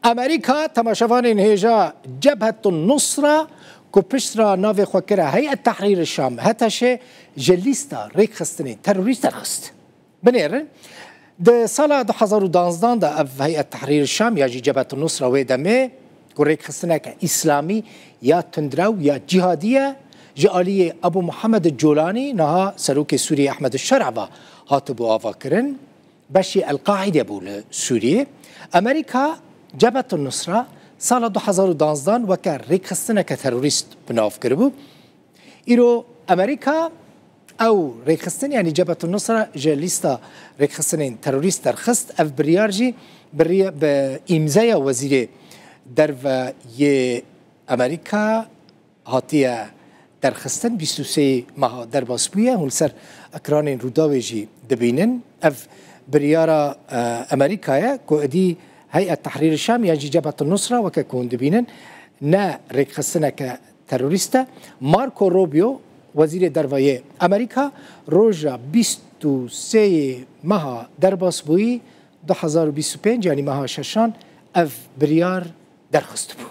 امریکا تماشاوان هیجا جبهه النصره کو پشترا ناو خوکره هیئت تحریر الشام هتشه جلیستا ریک خستنی تروریست خست بنیرن ده سال 2012 ده اف هیئت تحریر الشام یا جبهه النصره و دمه کو ریک خستنه که اسلامی یا تندرو یا جهادیه جالی ابو محمد الجولانی نها سروک سوریه احمد الشرعبه هاتبو آوا کرن بشي القاعده بول سوریه امریکا جبهه النصره سال 2012 وكان ريكستنا كتروريست بناف كربو إيرو أمريكا أو ريكستن يعني جبهة النصرة جاليستا ريكستنين تروريست ترخست أف بريارجي بإمزايا وزير درفا ي أمريكا هاتيا ترخستن بيسوسي مها درباسبوية ولسر أكرانين روداويجي دبينن أف بريارا أمريكا كو أدي هيئة تحرير الشام يعني جبهة النصرة وككون دبينن نا ريك خصنا كتروريستا ماركو روبيو وزير درفاية أمريكا روجا 23 مها درباس بوي 2025 يعني مها ششان اف بريار درخست بو